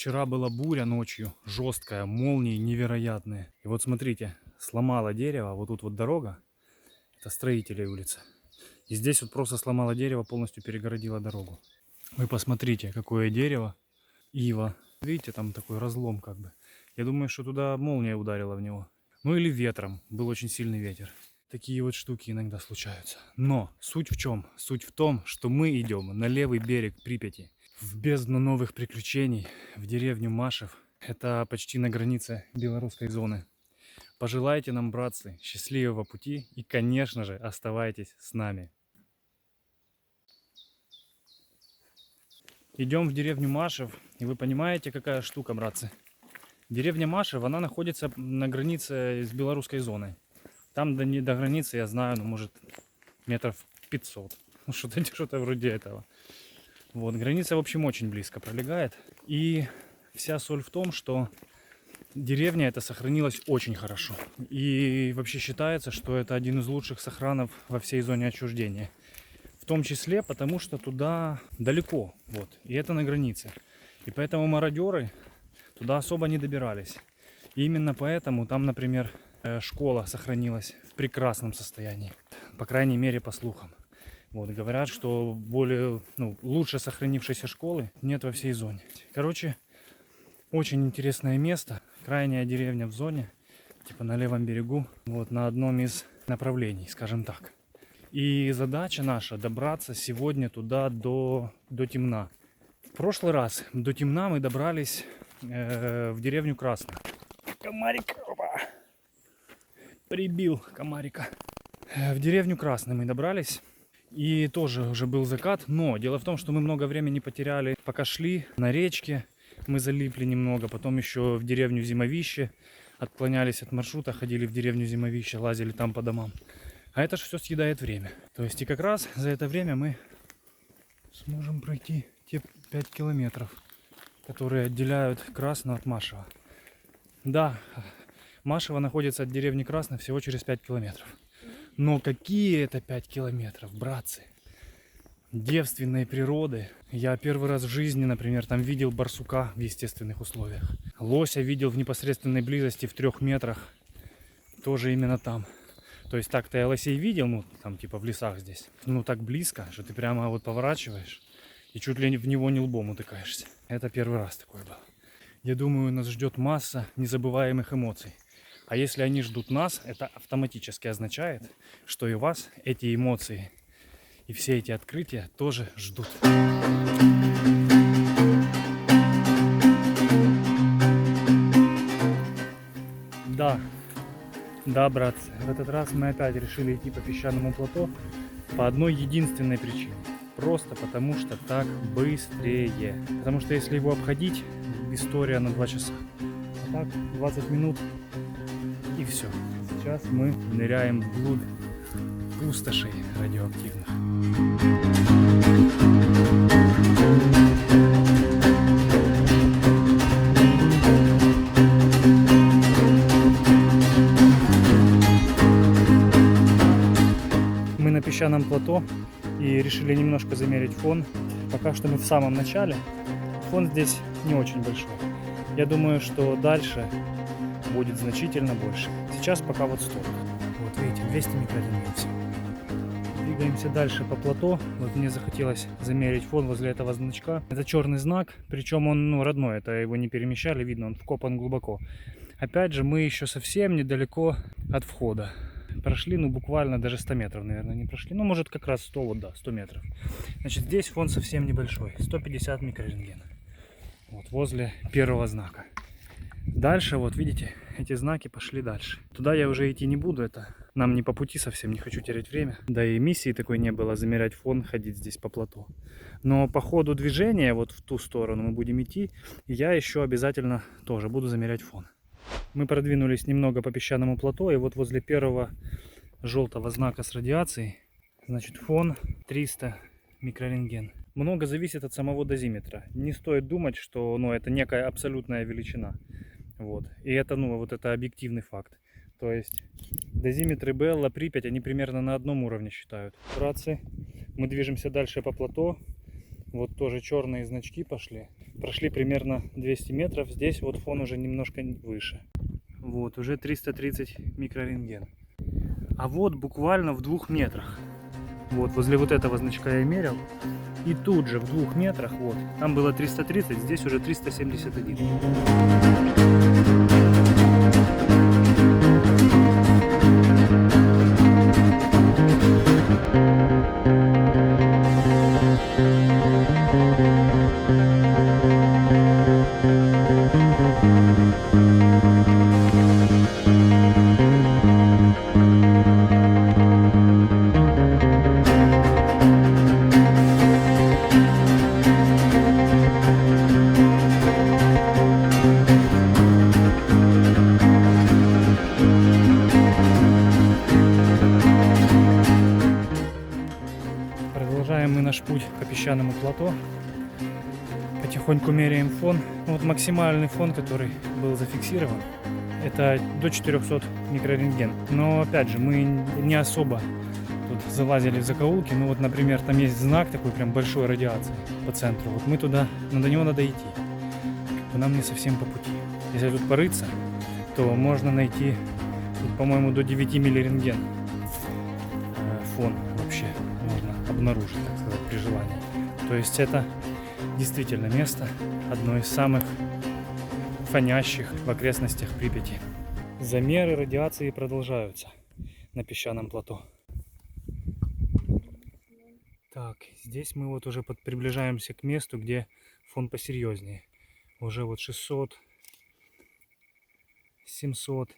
Вчера была буря ночью, жесткая, молнии невероятные. И вот смотрите, сломала дерево, вот тут вот дорога, это строителей улица. И здесь вот просто сломала дерево, полностью перегородила дорогу. Вы посмотрите, какое дерево, ива. Видите, там такой разлом как бы. Я думаю, что туда молния ударила в него. Ну или ветром, был очень сильный ветер. Такие вот штуки иногда случаются. Но суть в чем? Суть в том, что мы идем на левый берег Припяти, в бездну новых приключений, в деревню Машев. Это почти на границе белорусской зоны. Пожелайте нам, братцы, счастливого пути и, конечно же, оставайтесь с нами. Идем в деревню Машев, и вы понимаете, какая штука, братцы. Деревня Машев, она находится на границе с белорусской зоной. Там до границы, я знаю, ну, может, метров 500. Ну, что-то вроде этого. Вот, граница, в общем, очень близко пролегает. И вся соль в том, что деревня эта сохранилась очень хорошо. И вообще считается, что это один из лучших сохранов во всей зоне отчуждения. В том числе, потому что туда далеко. Вот, и это на границе. И поэтому мародеры туда особо не добирались. И именно поэтому там, например, школа сохранилась в прекрасном состоянии. По крайней мере, по слухам. Вот, говорят, что лучше сохранившейся школы нет во всей зоне. Короче, очень интересное место. Крайняя деревня в зоне, типа на левом берегу, вот на одном из направлений, скажем так. И задача наша добраться сегодня туда до темна. В прошлый раз до темна мы добрались в деревню Красная. Комарик, опа! Прибил комарика. В деревню Красную мы добрались. И тоже уже был закат. Но дело в том, что мы много времени потеряли, пока шли на речке. Мы залипли немного. Потом еще в деревню Зимовище. Отклонялись от маршрута, ходили в деревню Зимовище, лазили там по домам. А это же все съедает время. То есть и как раз за это время мы сможем пройти те 5 километров, которые отделяют Красную от Машева. Да, Машево находится от деревни Красной всего через 5 километров. Но какие это 5 километров, братцы? Девственной природы. Я первый раз в жизни, например, там видел барсука в естественных условиях. Лося видел в непосредственной близости в 3 метрах. Тоже именно там. То есть так-то я лосей видел, ну там типа в лесах здесь. Ну так близко, что ты прямо вот поворачиваешь и чуть ли в него не лбом утыкаешься. Это первый раз такое было. Я думаю, нас ждет масса незабываемых эмоций. А если они ждут нас, это автоматически означает, что и вас эти эмоции и все эти открытия тоже ждут. Да, братцы, в этот раз мы опять решили идти по песчаному плато по одной единственной причине. Просто потому что так быстрее. Потому что если его обходить, история на 2 часа. А так 20 минут и все. Сейчас мы ныряем вглубь пустошей радиоактивных. Мы на песчаном плато и решили немножко замерить фон. Пока что мы в самом начале. Фон здесь не очень большой. Я думаю, что дальше будет значительно больше. Сейчас пока вот 100. Вот видите, 200 микролингов всего. Двигаемся дальше по плато. Вот мне захотелось замерить фон возле этого значка. Это черный знак, причем он родной, это его не перемещали, видно, он вкопан глубоко. Опять же, мы еще совсем недалеко от входа. Прошли, буквально даже 100 метров, наверное, не прошли. Может как раз 100, вот да, 100 метров. Значит, здесь фон совсем небольшой, 150 микрорентген. Вот возле первого знака. Дальше, вот видите, эти знаки пошли дальше. Туда я уже идти не буду, это нам не по пути совсем, не хочу терять время. Да и миссии такой не было, замерять фон, ходить здесь по плато. Но по ходу движения, вот в ту сторону мы будем идти, я еще обязательно тоже буду замерять фон. Мы продвинулись немного по песчаному плато, и вот возле первого желтого знака с радиацией, значит, фон 300 микрорентген. Много зависит от самого дозиметра. Не стоит думать, что это некая абсолютная величина. Вот. И это, вот это объективный факт. То есть дозиметры Белла, Припять, они примерно на одном уровне считают. Братцы, мы движемся дальше по плато. Вот тоже черные значки пошли. прошли примерно 200 метров. Здесь вот фон уже немножко выше. Вот, уже 330 микрорентген. А вот буквально в 2 метрах. Вот, возле вот этого значка я мерил. И тут же в 2 метрах, вот, там было 330, здесь уже 371. Продолжаем мы наш путь по песчаному плато. Потихоньку меряем фон. Вот максимальный фон, который был зафиксирован, это до 400 микрорентген. Но опять же, мы не особо тут залазили в закоулки. Ну вот, например, там есть знак такой прям большой радиации по центру. Вот мы туда, но до него надо идти. Нам не совсем по пути. Если тут порыться, то можно найти, тут, по-моему, до 9 миллирентген фон вообще можно обнаружить, так сказать, при желании. То есть это действительно место одно из самых фонящих в окрестностях Припяти. Замеры радиации продолжаются на песчаном плато. Так, здесь мы вот уже приближаемся к месту, где фон посерьезнее. Уже вот 600, 700,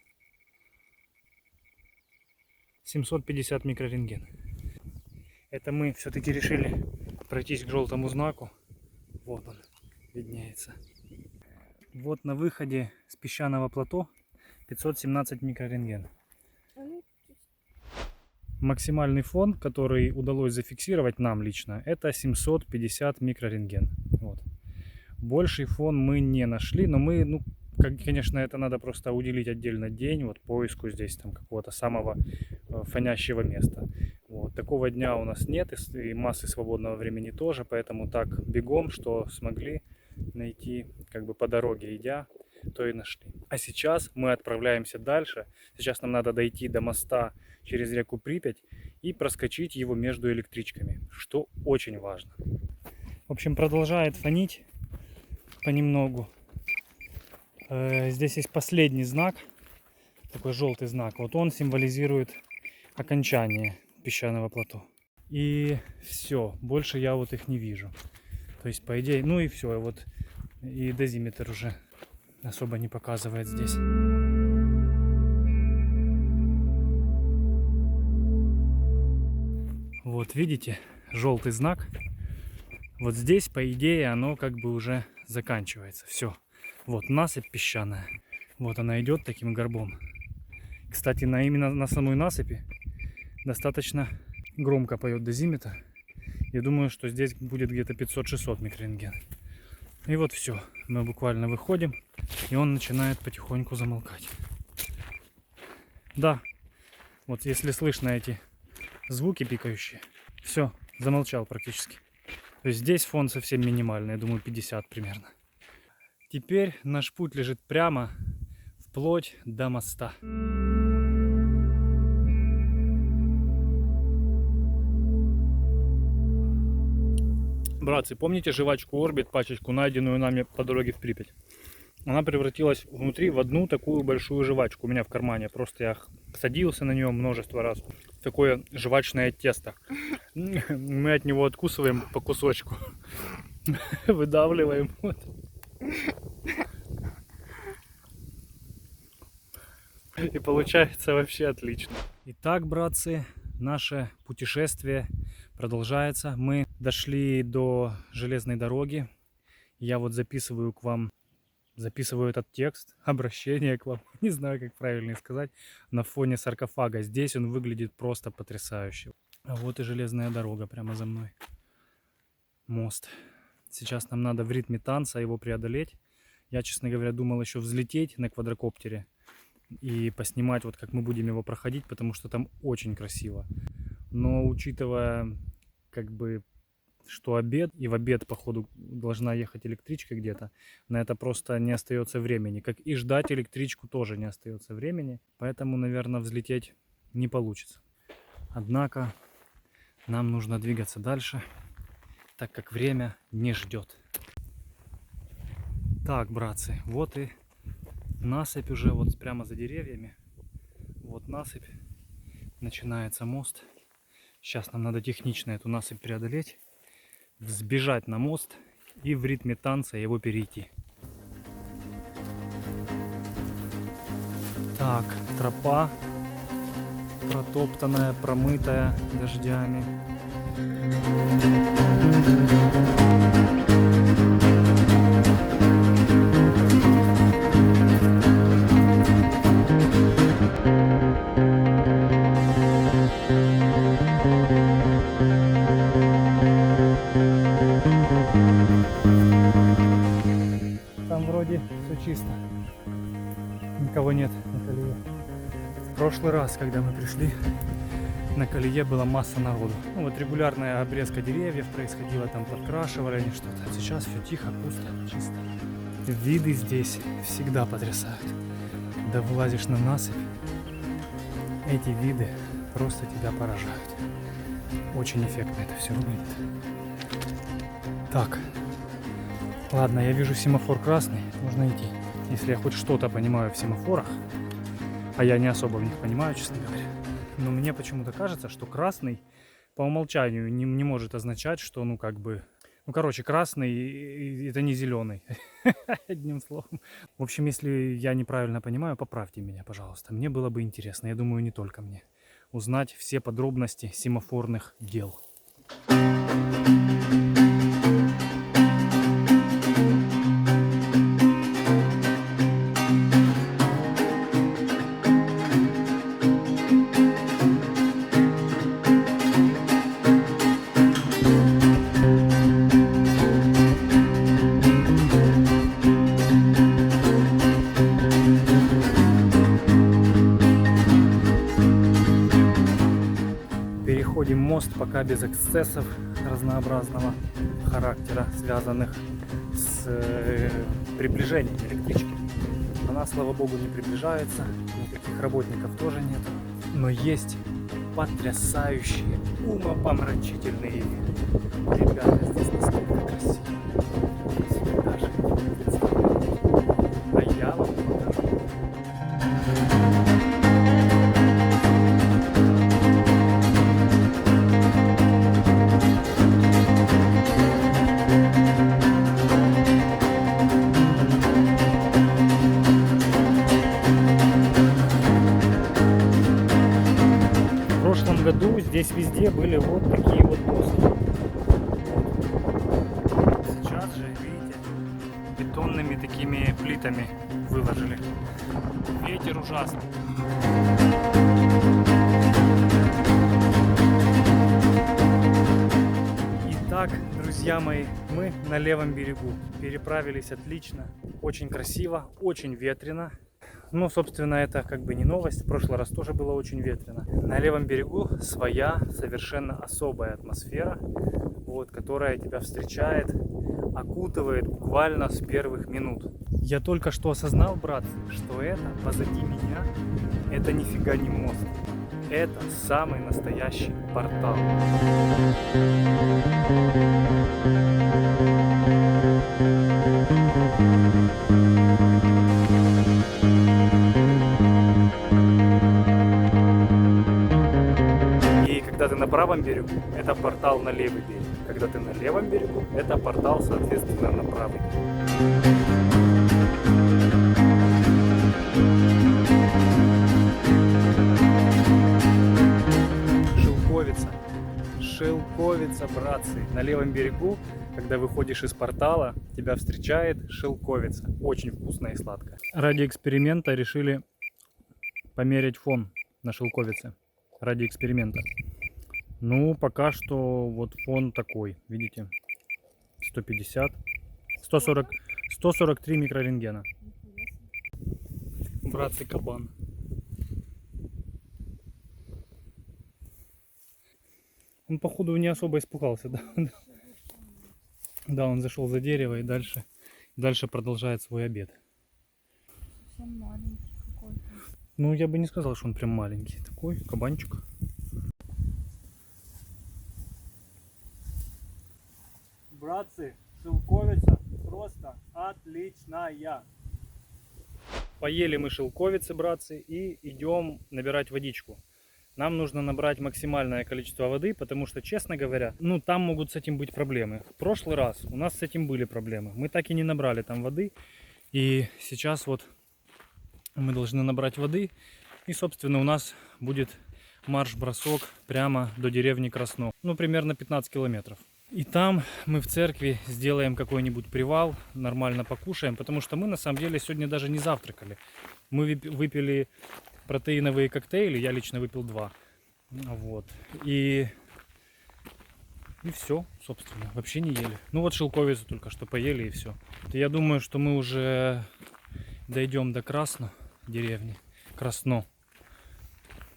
750 микрорентген. Это мы все-таки решили пройтись к желтому знаку. Вот он виднеется. Вот на выходе с песчаного плато 517 микрорентген. Максимальный фон, который удалось зафиксировать нам лично, это 750 микрорентген. Вот. Больший фон мы не нашли, но мы, ну, конечно, это надо просто уделить отдельно день вот поиску здесь там какого-то самого фонящего места. Вот. Такого дня у нас нет, и массы свободного времени тоже, поэтому так бегом, что смогли найти, как бы по дороге идя, то и нашли. А сейчас мы отправляемся дальше. Сейчас нам надо дойти до моста через реку Припять и проскочить его между электричками, что очень важно. В общем, продолжает фонить понемногу. Здесь есть последний знак, такой желтый знак. Вот он символизирует окончание песчаного плато. И все, больше я вот их не вижу. То есть, по идее, ну и все, вот и дозиметр уже особо не показывает здесь. Вот видите, желтый знак. Вот здесь, по идее, оно как бы уже заканчивается. Все. Вот насыпь песчаная. Вот она идет таким горбом. Кстати, именно на самой насыпи достаточно громко поет дозиметр. Я думаю, что здесь будет где-то 500-600 микрорентген. И вот все. Мы буквально выходим, и он начинает потихоньку замолкать. Да, вот если слышно эти звуки пикающие, все, замолчал практически. То есть здесь фон совсем минимальный, я думаю 50 примерно. Теперь наш путь лежит прямо вплоть до моста. Братцы, помните жвачку Орбит, пачечку, найденную нами по дороге в Припять? Она превратилась внутри в одну такую большую жвачку у меня в кармане. Просто я садился на нее множество раз. Такое жвачное тесто. Мы от него откусываем по кусочку. Выдавливаем. Вот. И получается вообще отлично. Итак, братцы, наше путешествие продолжается. Мы дошли до железной дороги. Я вот записываю этот текст, обращение к вам, не знаю, как правильно сказать, на фоне саркофага. Здесь он выглядит просто потрясающе. А вот и железная дорога прямо за мной. Мост. Сейчас нам надо в ритме танца его преодолеть. Я, честно говоря, думал еще взлететь на квадрокоптере и поснимать, вот как мы будем его проходить, потому что там очень красиво. Но учитывая как бы что обед, и в обед, походу, должна ехать электричка где-то. На это просто не остается времени. Как и ждать электричку тоже не остается времени. Поэтому, наверное, взлететь не получится. Однако нам нужно двигаться дальше, так как время не ждет. Так, братцы, вот и насыпь уже вот прямо за деревьями. Вот насыпь. Начинается мост. Сейчас нам надо технично эту насыпь преодолеть, взбежать на мост и в ритме танца его перейти. Так, тропа протоптанная, промытая дождями. Там вроде все чисто. Никого нет на колее. В прошлый раз, когда мы пришли, на колее была масса народу. Ну вот регулярная обрезка деревьев происходила, там подкрашивали они что-то. А сейчас все тихо, пусто, чисто. Виды здесь всегда потрясают. Когда вылазишь на насыпь, эти виды просто тебя поражают. Очень эффектно это все выглядит. Так, ладно, я вижу семафор красный, можно идти. Если я хоть что-то понимаю в семафорах, а я не особо в них понимаю, честно говоря. Но мне почему-то кажется, что красный по умолчанию не может означать, что, ну, как бы... Ну, короче, красный это не зеленый. Одним словом. В общем, если я неправильно понимаю, поправьте меня, пожалуйста. Мне было бы интересно, я думаю, не только мне, узнать все подробности семафорных дел. Переходим мост, пока без эксцессов разнообразного характера, связанных с приближением электрички. Она, слава богу, не приближается, никаких работников тоже нет. Но есть потрясающие, умопомрачительные виды. Ребята, здесь настолько красиво. Вы даже не представляете. А я вам покажу. В прошлом году здесь везде были вот такие вот доски. Сейчас же, видите, бетонными такими плитами выложили. Ветер ужасный. Итак, друзья мои, мы на левом берегу. Переправились отлично, очень красиво, очень ветрено. Ну, собственно, это как бы не новость. В прошлый раз тоже было очень ветрено. На левом берегу своя, совершенно особая атмосфера, вот, которая тебя встречает, окутывает буквально с первых минут. Я только что осознал, брат, что это позади меня, это нифига не мост. Это самый настоящий портал. И когда ты на правом берегу, это портал на левый берег. Когда ты на левом берегу, это портал, соответственно, на правый берег. Шелковица, братцы. На левом берегу, когда выходишь из портала, тебя встречает шелковица. Очень вкусная и сладкая. Ради эксперимента решили померить фон на шелковице. Ради эксперимента. Ну, пока что вот фон такой, видите? 150, 140, 143 микрорентгена. Братцы, кабан. Он, походу, не особо испугался, да? Да, он зашел за дерево и дальше продолжает свой обед. Совсем маленький какой-то. Ну, я бы не сказал, что он прям маленький. Такой кабанчик. Братцы, шелковица просто отличная. Поели мы шелковицы, братцы, и идем набирать водичку. Нам нужно набрать максимальное количество воды, потому что, честно говоря, ну там могут с этим быть проблемы. В прошлый раз у нас с этим были проблемы. Мы так и не набрали там воды. И сейчас вот мы должны набрать воды. И, собственно, у нас будет марш-бросок прямо до деревни Красно. Ну, примерно 15 километров. И там мы в церкви сделаем какой-нибудь привал, нормально покушаем, потому что мы на самом деле сегодня даже не завтракали. Мы выпили протеиновые коктейли, я лично выпил 2. Вот. И все, собственно, вообще не ели. Ну вот шелковицу только что поели и все. Я думаю, что мы уже дойдем до Красно, деревни. Красно,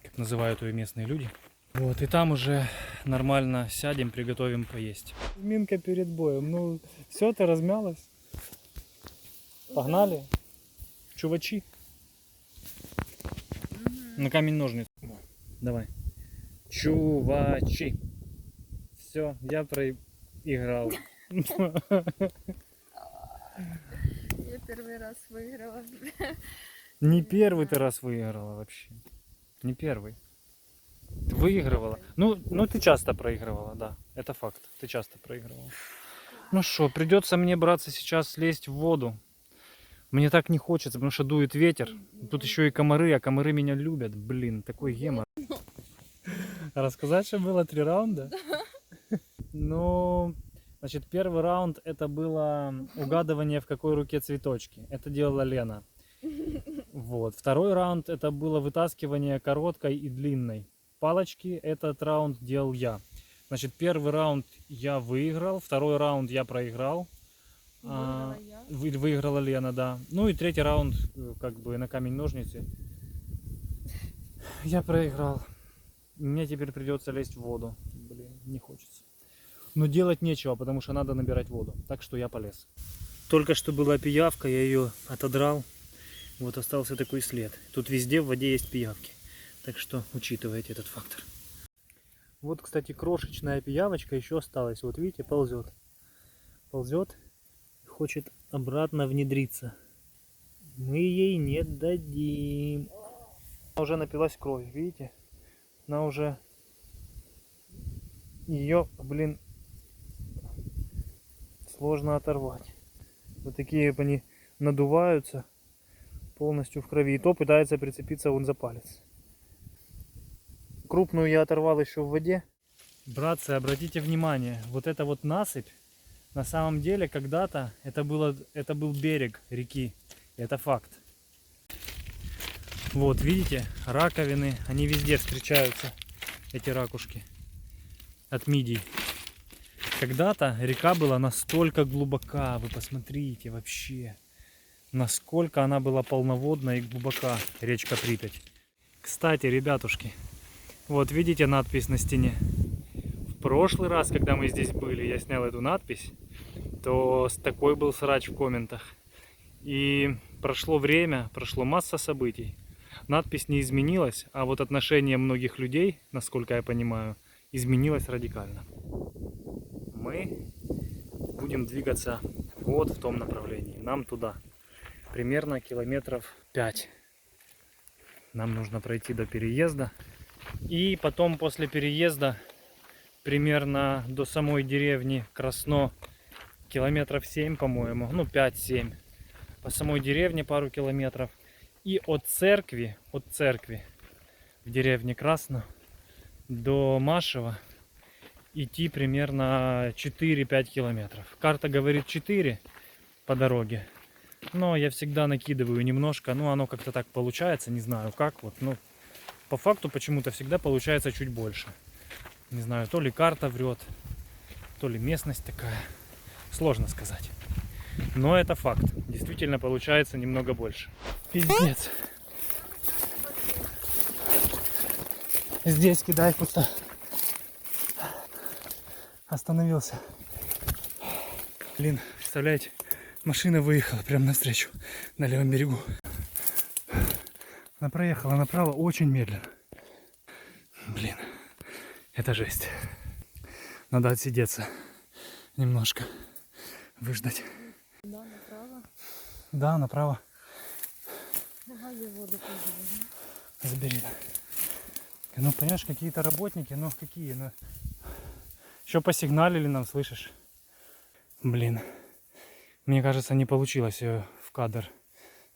как называют ее местные люди. Вот, и там уже нормально сядем, приготовим поесть. Минка перед боем. Ну, все, ты размялась. Погнали. Чувачи. На камень ножницы. Давай. Чувачи. Все, я проиграл. Я первый раз выиграла. Не первый ты раз выиграла вообще. Не первый. Ты выигрывала. Ну, ты часто проигрывала, да. Это факт. Ты часто проигрывала. Ну что, придется мне, братцы, сейчас слезть в воду. Мне так не хочется, потому что дует ветер. Тут еще и комары, а комары меня любят. Блин, такой гемор. Рассказать, что было 3 раунда? Ну, значит, первый раунд это было угадывание, в какой руке цветочки. Это делала Лена. Вот. Второй раунд это было вытаскивание короткой и длинной палочки. Этот раунд делал я. Значит, первый раунд я выиграл, второй раунд я проиграл. Выиграла Лена, да. Ну и третий раунд, как бы на камень-ножницы, я проиграл. Мне теперь придется лезть в воду. Блин, не хочется. Но делать нечего, потому что надо набирать воду. Так что я полез. Только что была пиявка, я ее отодрал. Вот остался такой след. Тут везде в воде есть пиявки. Так что учитывайте этот фактор. Вот, кстати, крошечная пиявочка еще осталась. Вот видите, ползет. Ползет. Хочет обратно внедриться. Мы ей не дадим. Она уже напилась крови, видите? Она уже... Ее, блин, сложно оторвать. Вот такие они надуваются полностью в крови. И то пытается прицепиться вон за палец. Крупную я оторвал еще в воде. Братцы, обратите внимание, вот эта вот насыпь, на самом деле когда-то это был берег реки. Это факт. Вот, видите, раковины, они везде встречаются, эти ракушки от мидий. Когда-то река была настолько глубока, вы посмотрите вообще, насколько она была полноводна и глубока, речка Припять. Кстати, ребятушки, вот видите надпись на стене. В прошлый раз, когда мы здесь были, я снял эту надпись, то такой был срач в комментах. И прошло время, прошло масса событий. Надпись не изменилась, а вот отношение многих людей, насколько я понимаю, изменилось радикально. Мы будем двигаться вот в том направлении, нам туда. Примерно километров 5. Нам нужно пройти до переезда. И потом после переезда примерно до самой деревни Красно километров 7, по-моему, ну 5-7. По самой деревне пару километров. И от церкви в деревне Красно до Машева идти примерно 4-5 километров. Карта говорит 4 по дороге. Но я всегда накидываю немножко. Ну, оно как-то так получается, не знаю как. Вот, но по факту почему-то всегда получается чуть больше. Не знаю, то ли карта врет, то ли местность такая. Сложно сказать. Но это факт. Действительно получается немного больше. Пиздец. Здесь кидай куда. Остановился. Блин, представляете, машина выехала прямо навстречу на левом берегу. Она проехала направо очень медленно. Блин, это жесть. Надо отсидеться немножко, выждать. Да, направо. Да, направо. Давай я воду позову. Забери. Ну, понимаешь, какие-то работники, ну какие, ну. Еще посигналили нам, слышишь? Блин. Мне кажется, не получилось ее в кадр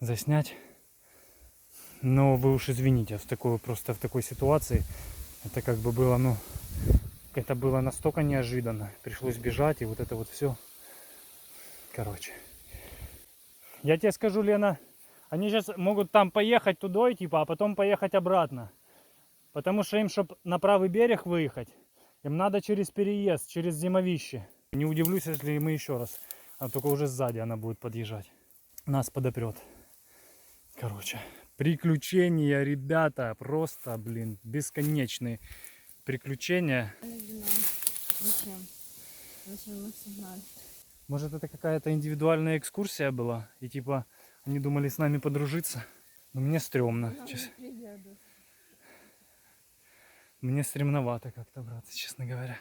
заснять. Но вы уж извините, просто в такой ситуации это как бы было, ну, это было настолько неожиданно. Пришлось бежать, и вот это вот все. Короче. Я тебе скажу, Лена, они сейчас могут там поехать туда, типа, а потом поехать обратно. Потому что им, чтобы на правый берег выехать, им надо через переезд, через зимовище. Не удивлюсь, если мы еще раз, а только уже сзади она будет подъезжать. Нас подопрет. Короче, приключения, ребята, просто, блин, бесконечные приключения. Зачем? Зачем мы сигнали? Может, это какая-то индивидуальная экскурсия была, и типа они думали с нами подружиться. Но мне стрёмно, честно. Мне стремновато как-то, братцы, честно говоря.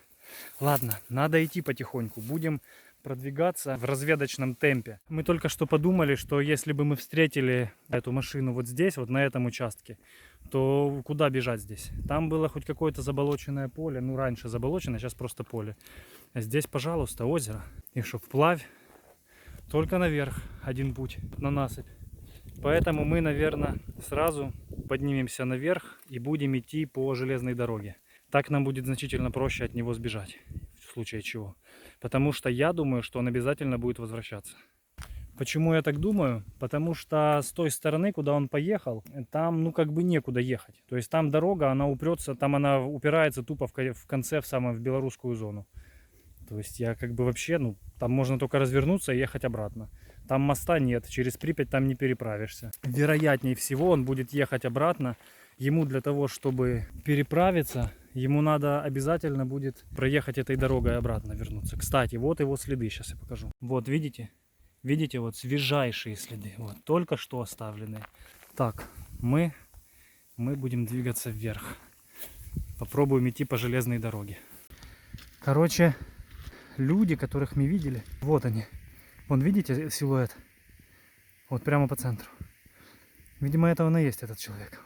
Ладно, надо идти потихоньку. Будем продвигаться в разведочном темпе. Мы только что подумали, что если бы мы встретили эту машину вот здесь, вот на этом участке, то куда бежать здесь? Там было хоть какое-то заболоченное поле. Ну, раньше заболоченное, сейчас просто поле. А здесь, пожалуйста, озеро. И что, вплавь? Только наверх один путь, на насыпь. Поэтому мы, наверное, сразу поднимемся наверх и будем идти по железной дороге. Так нам будет значительно проще от него сбежать, в случае чего. Потому что я думаю, что он обязательно будет возвращаться. Почему я так думаю? Потому что с той стороны, куда он поехал, там ну как бы некуда ехать. То есть там дорога, она упрется, там она упирается тупо в конце, в белорусскую зону. То есть я как бы вообще, ну там можно только развернуться и ехать обратно. Там моста нет, через Припять там не переправишься. Вероятнее всего он будет ехать обратно. Ему для того, чтобы переправиться, ему надо обязательно будет проехать этой дорогой обратно, вернуться. Кстати, вот его следы, сейчас я покажу. Вот видите? Видите, вот свежайшие следы. Вот, только что оставленные. Так, мы будем двигаться вверх. Попробуем идти по железной дороге. Короче, люди, которых мы видели, вот они. Вон, видите силуэт? Вот прямо по центру. Видимо, это он и есть, этот человек.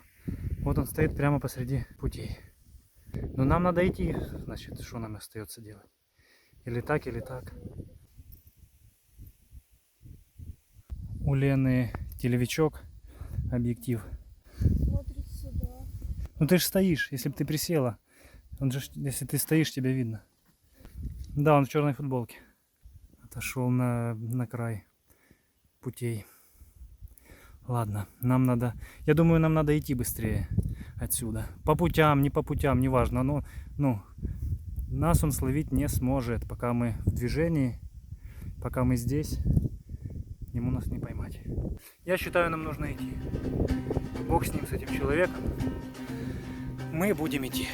Вот он стоит прямо посреди путей. Но нам надо идти, значит, что нам остается делать? Или так, или так. У Лены телевичок, объектив. Смотрит сюда. Ну ты же стоишь, если бы ты присела. Он же, если ты стоишь, тебя видно. Да, он в черной футболке. Отошел на край путей. Ладно, нам надо... Я думаю, нам надо идти быстрее отсюда. По путям, не по путям, неважно. Но, ну, нас он словить не сможет, пока мы в движении, пока мы здесь. Ему нас не поймать. Я считаю, нам нужно идти. Бог с ним, с этим человеком. Мы будем идти.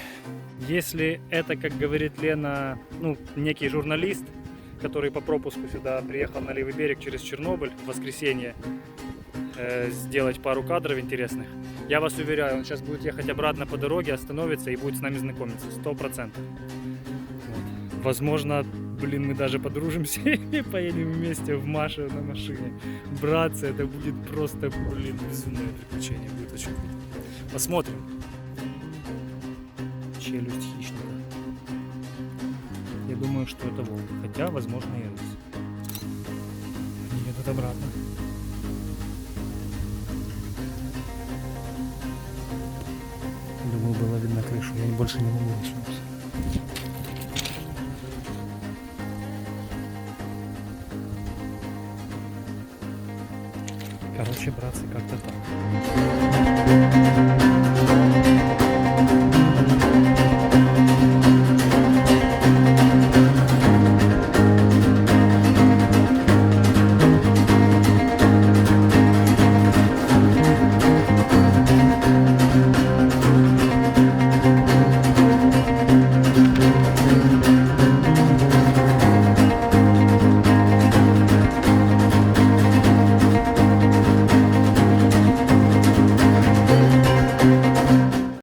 Если это, как говорит Лена, ну, некий журналист, который по пропуску сюда приехал на левый берег через Чернобыль в воскресенье, сделать пару кадров интересных. Я вас уверяю, он сейчас будет ехать обратно по дороге, остановится и будет с нами знакомиться. 100%. Вот. Возможно, блин, мы даже подружимся и поедем вместе в Маше на машине. Братцы, это будет просто, блин, безумное приключение. Будет очень круто. Посмотрим. Челюсть хищника. Я думаю, что это волк. Хотя, возможно, и рысь. Едут обратно. Думаю, было видно крышу. Я больше не могу решить.